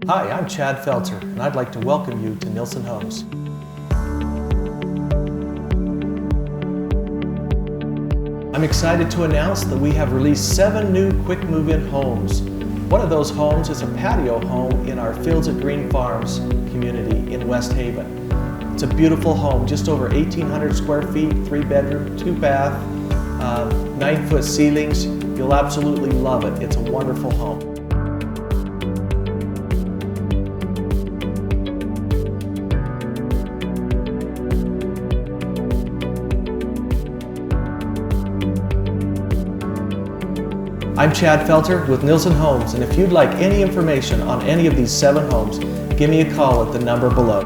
Hi, I'm Chad Felter, and I'd like to welcome you to Nilsson Homes. I'm excited to announce that we have released 7 new quick move-in homes. One of those homes is a patio home in our Fields of Green Farms community in West Haven. It's a beautiful home, just over 1,800 square feet, 3 bedroom, 2 bath, 9-foot ceilings. You'll absolutely love it. It's a wonderful home. I'm Chad Felter with Nilsson Homes, and if you'd like any information on any of these 7 homes, give me a call at the number below.